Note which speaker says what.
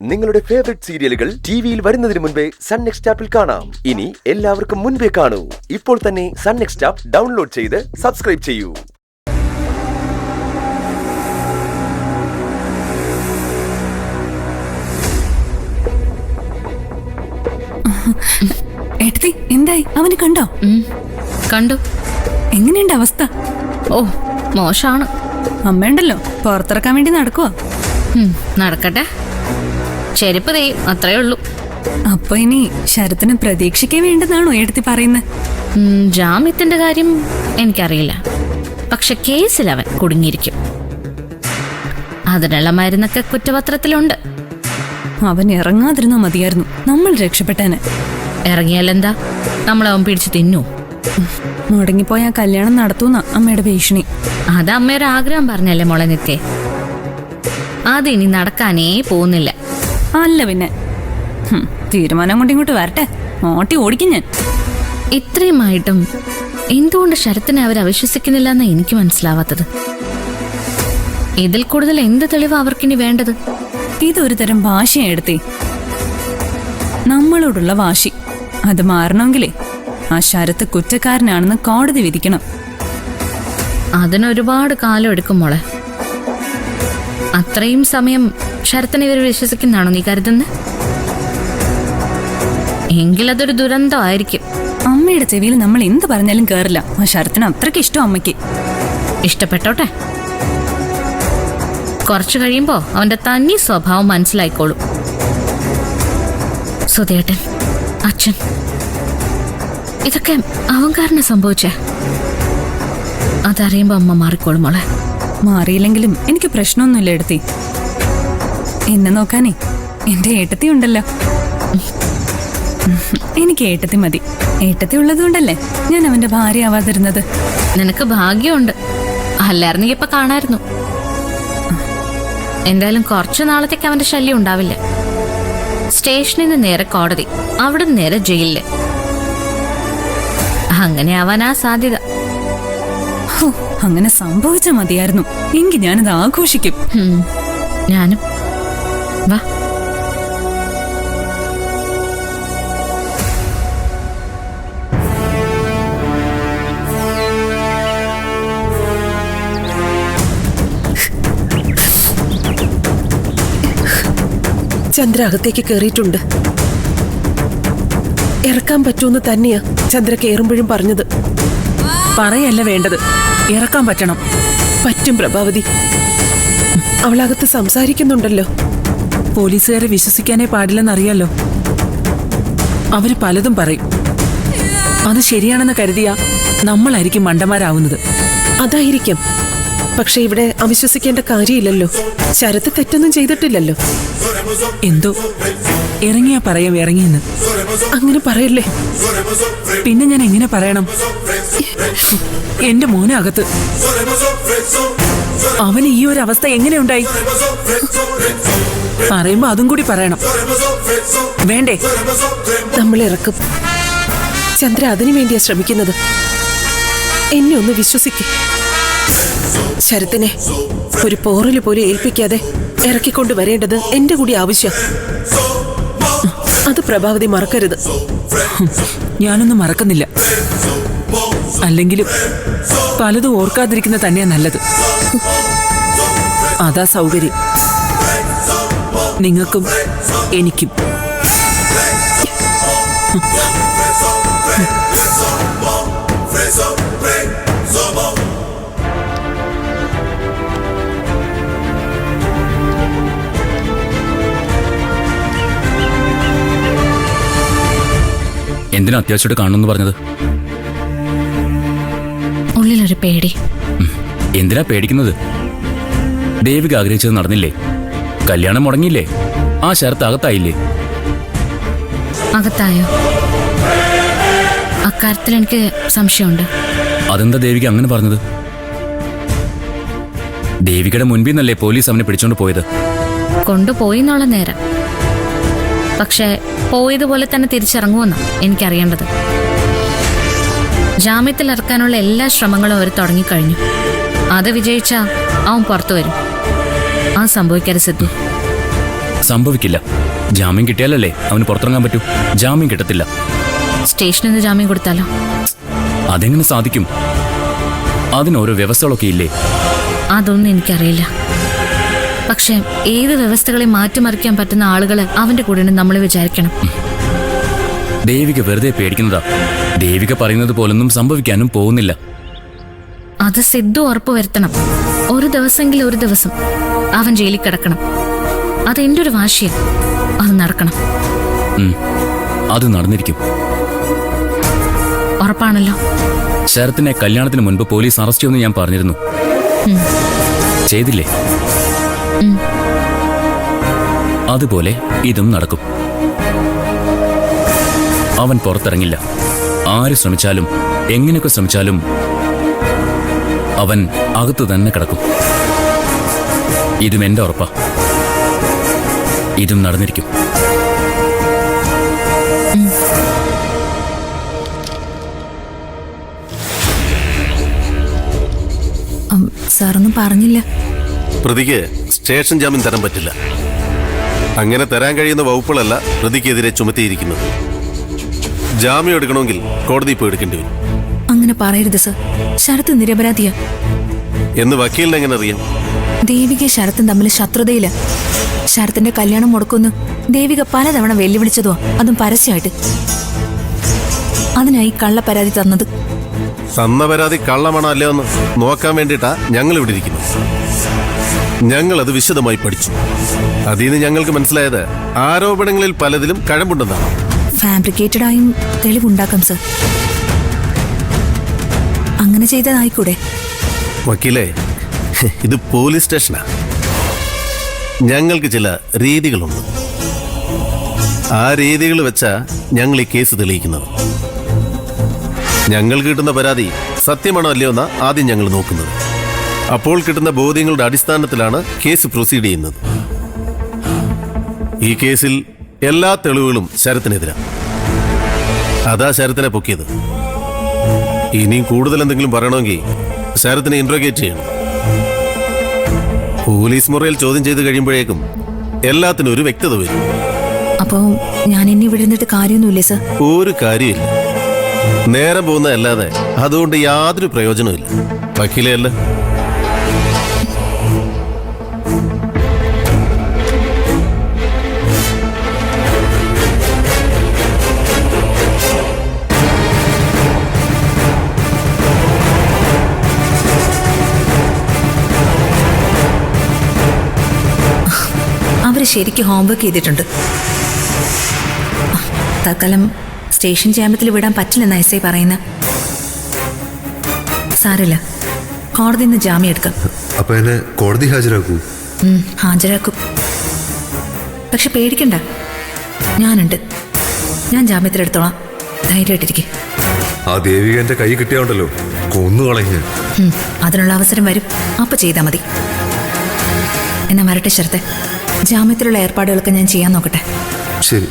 Speaker 1: നിങ്ങളുടെ ഫേവറേറ്റ് സീരിയലുകൾ ടിവിയിൽ വരുന്നതിന് മുൻപേ സൺ നെക്സ്റ്റ് ആപ്പിൽ കാണാം. ഇനി എല്ലാവർക്കും മുൻപേ കാണൂ. ഇപ്പോൾ തന്നെ സൺ നെക്സ്റ്റ് ആപ്പ് ഡൗൺലോഡ് ചെയ്ത് സബ്സ്ക്രൈബ് ചെയ്യൂ.
Speaker 2: ഏട്ടത്തി എന്തായി? അവന് കണ്ടോ?
Speaker 3: കണ്ടു.
Speaker 2: എങ്ങനെയുണ്ട് അവസ്ഥ?
Speaker 3: ഓ, മോശാണ്.
Speaker 2: അമ്മയുണ്ടല്ലോ പുറത്തിറക്കാൻ വേണ്ടി നടക്കുവോ?
Speaker 3: നടക്കട്ടെ, ചെരുപ്പ് തേ അത്രേ ഉള്ളൂ.
Speaker 2: അപ്പൊ ഇനി ശരത്തിന് പ്രതീക്ഷിക്കേ വേണ്ടെന്നാണോ ഏട്ടത്തി പറയുന്നത്?
Speaker 3: ജാമ്യത്തിന്റെ കാര്യം എനിക്കറിയില്ല, പക്ഷെ കേസിൽ അവൻ കുടുങ്ങിയിരിക്കും. അതിനുള്ള മരുന്നൊക്കെ കുറ്റപത്രത്തിലുണ്ട്.
Speaker 2: അവൻ ഇറങ്ങാതിരുന്നാ മതിയായിരുന്നു, നമ്മൾ രക്ഷപ്പെട്ടേനെ.
Speaker 3: ഇറങ്ങിയാലെന്താ, നമ്മളവൻ പിടിച്ച് തിന്നു.
Speaker 2: മുടങ്ങിപ്പോയ കല്യാണം നടത്തൂന്ന അമ്മയുടെ ഭീഷണി.
Speaker 3: അത് അമ്മയുടെ ആഗ്രഹം പറഞ്ഞല്ലേ മോളെ നിത്യേ. അതിനി നടക്കാനേ പോകുന്നില്ല.
Speaker 2: അല്ല പിന്നെ തീരുമാനം കൊണ്ട് ഇങ്ങോട്ട് വരട്ടെ, ഓട്ടി ഓടിക്കും ഞാൻ.
Speaker 3: ഇത്രയുമായിട്ടും എന്തുകൊണ്ട് ശരത്തിനെ അവർ അവിശ്വസിക്കുന്നില്ല എന്ന് എനിക്ക് മനസ്സിലാവാത്തത്. ഇതിൽ കൂടുതൽ എന്ത് തെളിവ് അവർക്കിനി വേണ്ടത്?
Speaker 2: ഇതൊരു തരം വാശിയെടുത്തേ, നമ്മളോടുള്ള വാശി. അത് മാറണമെങ്കിലേ ആ ശരത്ത് കുറ്റക്കാരനാണെന്ന് കോടതി വിധിക്കണം.
Speaker 3: അതിനൊരുപാട് കാലം എടുക്കും മോളെ. അത്രയും സമയം ശരത്തിനെ ഇവർ വിശ്വസിക്കുന്നതാണോ നീ കരുതുന്നത്? എങ്കിലതൊരു ദുരന്തമായിരിക്കും.
Speaker 2: അമ്മയുടെ ചെവിയിൽ നമ്മൾ എന്ത് പറഞ്ഞാലും കേറില്ല. ആ ശരത്തിന് അത്രയ്ക്ക് ഇഷ്ടം അമ്മയ്ക്ക്.
Speaker 3: ഇഷ്ടപ്പെട്ടോട്ടെ, കുറച്ചു കഴിയുമ്പോ അവന്റെ തനി സ്വഭാവം മനസ്സിലായിക്കോളും. സുധേട്ടൻ, അച്ഛൻ, ഇതൊക്കെ അവൻ കാരണം സംഭവിച്ചേ. അതറിയുമ്പോ അമ്മ മാറിക്കോളും മോളെ.
Speaker 2: മാറിയില്ലെങ്കിലും എനിക്ക് പ്രശ്നമൊന്നുമില്ല എടുത്തി. എന്നെ നോക്കാനേ എന്റെ ഏട്ടത്തി ഉണ്ടല്ലോ. എനിക്ക് ഏട്ടത്തി മതി. ഏട്ടത്തി ഉള്ളത് കൊണ്ടല്ലേ ഞാൻ അവന്റെ ഭാര്യ ആവാതിരുന്നത്.
Speaker 3: നിനക്ക് ഭാഗ്യമുണ്ട്, അല്ലായിരുന്നെങ്കിൽ ഇപ്പൊ കാണായിരുന്നു. എന്തായാലും കുറച്ചു നാളത്തേക്ക് അവന്റെ ശല്യം ഉണ്ടാവില്ല. സ്റ്റേഷനിൽ നിന്ന് നേരെ കോടതി, അവിടെ നേരെ ജയിലില്. അങ്ങനെ ആവാനാ സാധ്യത.
Speaker 2: അങ്ങനെ സംഭവിച്ചാൽ മതിയായിരുന്നു. എങ്കിൽ ഞാനത് ആഘോഷിക്കും.
Speaker 3: ഞാനും. വാ.
Speaker 4: ചന്ദ്ര അകത്തേക്ക് കയറിയിട്ടുണ്ട്. ഇറക്കാൻ പറ്റുമെന്ന് തന്നെയാ ചന്ദ്ര കയറുമ്പോഴും പറഞ്ഞത്.
Speaker 5: പറയല്ല വേണ്ടത്, ഇറക്കാൻ പറ്റണം.
Speaker 4: പറ്റും പ്രഭാവതി, അവളകത്ത് സംസാരിക്കുന്നുണ്ടല്ലോ.
Speaker 5: പോലീസുകാരെ വിശ്വസിക്കാനേ പാടില്ലെന്നറിയാലോ. അവര് പലതും പറയും. അത് ശരിയാണെന്ന് കരുതിയാ നമ്മളായിരിക്കും മണ്ടന്മാരാവുന്നത്.
Speaker 4: അതായിരിക്കാം. പക്ഷെ ഇവിടെ അവിശ്വസിക്കേണ്ട കാര്യമില്ലല്ലോ. ശരത്ത് തെറ്റൊന്നും ചെയ്തിട്ടില്ലല്ലോ.
Speaker 5: എന്തോ ഇറങ്ങിയാ പറയാം ഇറങ്ങിയെന്ന്.
Speaker 4: അങ്ങനെ പറയല്ലേ.
Speaker 5: പിന്നെ ഞാൻ എങ്ങനെ പറയണം? എന്റെ മോനകത്ത്. അവന് ഈ ഒരു അവസ്ഥ എങ്ങനെയുണ്ടായി? പറയുമ്പോ അതും കൂടി പറയണം വേണ്ടേ?
Speaker 4: നമ്മൾ ഇറക്കും. ചന്ദ്ര അതിനു വേണ്ടിയാ ശ്രമിക്കുന്നത്. എന്നെ ഒന്ന് വിശ്വസിക്കും. ശരത്തിനെ ഒരു പോറല് പോലും ഏൽപ്പിക്കാതെ ഇറക്കിക്കൊണ്ട് വരേണ്ടത് എന്റെ കൂടി ആവശ്യം. അത് പ്രഭാവതി മറക്കരുത്.
Speaker 5: ഞാനൊന്നും മറക്കുന്നില്ല. അല്ലെങ്കിലും പലതും ഓർക്കാതിരിക്കുന്ന തന്നെയാ നല്ലത്. അതാ സൗകര്യം നിങ്ങൾക്കും എനിക്കും.
Speaker 6: എന്തിനാ അത്യാവശ്യമായിട്ട് കാണണമെന്ന് പറഞ്ഞത്?
Speaker 3: ഉള്ളിലൊരു പേടി.
Speaker 6: എന്തിനാ പേടിക്കുന്നത്? ദേവിക ആഗ്രഹിച്ചത് നടന്നില്ലേ? കല്യാണം മുടങ്ങിയില്ലേ? ആ ശരത്ത് അകത്തായില്ലേ?
Speaker 3: അകത്തായോ? അക്കാര്യത്തിൽ എനിക്ക് സംശയമുണ്ട്.
Speaker 6: അതെന്താ ദേവിക അങ്ങനെ പറഞ്ഞത്? ദേവികയുടെ മുൻപിൽ നിന്നല്ലേ പോലീസ് അവനെ പിടിച്ചോണ്ട് പോയത്?
Speaker 3: കൊണ്ടുപോയി എന്നുള്ള നേരം. പക്ഷെ പോയതുപോലെ തന്നെ തിരിച്ചിറങ്ങുമെന്നാ എനിക്കറിയേണ്ടത്. ജാമ്യത്തിൽ ഇറക്കാനുള്ള എല്ലാ ശ്രമങ്ങളും അവർ തുടങ്ങിക്കഴിഞ്ഞു. അത് വിജയിച്ചാ അവൻ പുറത്തു വരും. ആ സംഭവിക്കരുത് സിദ്ധു.
Speaker 6: സംഭവിക്കില്ല. ജാമ്യം കിട്ടിയാലല്ലേ അവന് പുറത്തിറങ്ങാൻ പറ്റൂ. ജാമ്യം കിട്ടത്തില്ല.
Speaker 3: സ്റ്റേഷനിൽ നിന്ന് ജാമ്യം കൊടുത്താലോ?
Speaker 6: അതെങ്ങനെ സാധിക്കും? അതിനോരോ വ്യവസ്ഥകളൊക്കെ ഇല്ലേ?
Speaker 3: അതൊന്നും എനിക്കറിയില്ല. പക്ഷെ ഏത് വ്യവസ്ഥകളെ മാറ്റിമറിക്കാൻ പറ്റുന്ന ആളുകള് അവന്റെ കൂടെയാണ് നമ്മൾ വിചാരിക്കണം.
Speaker 6: ദേവിക വെറുതെ പേടിക്കുന്നതാ. ദേവിക പറയുന്നത് പോലൊന്നും സംഭവിക്കാനും പോകുന്നില്ല.
Speaker 3: അത് സിദ്ധു ഉറപ്പുവരുത്തണം. ഒരു ദിവസമെങ്കിലും ഒരു ദിവസം അവൻ ജയിലിൽ കിടക്കണം. അതെന്റെ ഒരു വാശിയാ. അത് നടക്കണം.
Speaker 6: അത് നടന്നിരിക്കും.
Speaker 3: ഉറപ്പാണല്ലോ?
Speaker 6: ശരത്തിനെ കല്യാണത്തിന് മുൻപ് പോലീസ് അറസ്റ്റ് ചെയ്യുമെന്ന് ഞാൻ പറഞ്ഞിരുന്നു. ചെയ്തില്ലേ? അതുപോലെ ഇതും നടക്കും. അവൻ പുറത്തിറങ്ങില്ല. ആര് ശ്രമിച്ചാലും എങ്ങനെയൊക്കെ ശ്രമിച്ചാലും അവൻ അകത്തു തന്നെ കിടക്കും. ഇതും എന്റെ ഉറപ്പാ. ഇതും നടന്നിരിക്കും.
Speaker 2: സാറൊന്നും പറഞ്ഞില്ല.
Speaker 7: പ്രതിക്ക് സ്റ്റേഷൻ ജാമ്യം തരാൻ പറ്റില്ല. അങ്ങനെ തരാൻ കഴിയുന്ന വകുപ്പുകളല്ല പ്രതിക്കെതിരെ ചുമത്തിയിരിക്കുന്നത്. ജാമ്യം എടുക്കണമെങ്കിൽ കോടതി പോയി എടുക്കേണ്ടി വരും.
Speaker 2: അങ്ങനെ പറയരുത് സർ. ശരത്ത് നിരപരാധിയാ.
Speaker 7: എന്ന് വക്കീലിന് എങ്ങനെ അറിയാം?
Speaker 2: ദേവിക ശരത്തും തമ്മിൽ ശത്രുതയില്ല. ശരത്തിന്റെ കല്യാണം മുടക്കുമെന്ന് ദേവിക പലതവണ വെല്ലുവിളിച്ചതോ, അതും പരസ്യമായിട്ട്. അതിനായി കള്ള പരാതി തന്നത്.
Speaker 7: തന്ന പരാതി കള്ളമാണോ അല്ലയോ എന്ന് നോക്കാൻ വേണ്ടിയിട്ടാ ഞങ്ങൾ ഇവിടെ ഇരിക്കുന്നത്. ഞങ്ങൾ അത് വിശദമായി പഠിച്ചു. അതിൽ നിന്ന് ഞങ്ങൾക്ക് മനസ്സിലായത് ആരോപണങ്ങളിൽ പലതിലും കഴമ്പുണ്ടെന്നാണ്.
Speaker 2: ഫാബ്രിക്കേറ്റഡ് ആയും തെളിവുണ്ടാക്കാം സർ. അങ്ങനെ ചെയ്തതായിക്കൂടെ?
Speaker 7: വക്കീലേ, ഇത് പോലീസ് സ്റ്റേഷനാ. ഞങ്ങൾക്ക് ചില രീതികളുണ്ട്. ആ രീതികൾ വെച്ചാ ഞങ്ങൾ ഈ കേസ് തെളിയിക്കുന്നത്. ഞങ്ങൾക്ക് കിട്ടുന്ന പരാതി സത്യമാണോ അല്ലയോ എന്നാ ആദ്യം ഞങ്ങൾ നോക്കുന്നത്. അപ്പോൾ കിട്ടുന്ന ബോധ്യങ്ങളുടെ അടിസ്ഥാനത്തിലാണ് കേസ് പ്രൊസീഡ് ചെയ്യുന്നത്. ഈ കേസിൽ എല്ലാ തെളിവുകളും ശരത്തിനെതിരാണ്. അതാ ശരത്തിനെ പൊക്കിയത്. ഇനിയും കൂടുതൽ എന്തെങ്കിലും പറയണമെങ്കിൽ ശരത്തിനെ ഇൻട്രോഗേറ്റ് ചെയ്യണം. പോലീസ് മുറിയിൽ ചോദ്യം ചെയ്ത് കഴിയുമ്പോഴേക്കും എല്ലാത്തിനും ഒരു വ്യക്തത വരും.
Speaker 2: അപ്പോ ഞാൻ ഇനി ഇവിടെ ഇരുന്നിട്ട് കാര്യമൊന്നുമില്ലേ സർ?
Speaker 7: ഒരു കാര്യമില്ല. നേരം പോകുന്നതല്ലാതെ അതുകൊണ്ട് യാതൊരു പ്രയോജനമില്ല. വക്കീലേ അല്ല.
Speaker 2: അവര് ശരിക്കും ഹോംവർക്ക് ചെയ്തിട്ടുണ്ട്. തൽക്കാലം സ്റ്റേഷൻ ജാമ്യത്തിൽ വിടാൻ പറ്റില്ലെന്ന് ഐ പറയുന്ന. സാരല്ല, കോടതി നിന്ന് ജാമ്യം എടുക്കാം.
Speaker 8: അപ്പൊ എന്നെ കോടതി ഹാജരാക്കൂ?
Speaker 2: ഹാജരാക്കും. പക്ഷെ പേടിക്കണ്ട, ഞാനുണ്ട്. ഞാൻ ജാമ്യത്തിലെടുത്തോളാം. ധൈര്യമായിട്ടിരിക്കെ.
Speaker 8: ആ ദേവിക എന്റെ കൈ കിട്ടിയാണ്ടല്ലോ കൊന്നു കളഞ്ഞ്.
Speaker 2: അതിനുള്ള അവസരം വരും. അപ്പൊ ചെയ്താൽ മതി. എന്നാ വരട്ടെ ശരത്തെ. ജാമ്യത്തിലുള്ള ഏർപ്പാടുകളൊക്കെ ഞാൻ ചെയ്യാൻ നോക്കട്ടെ.
Speaker 8: ശരി.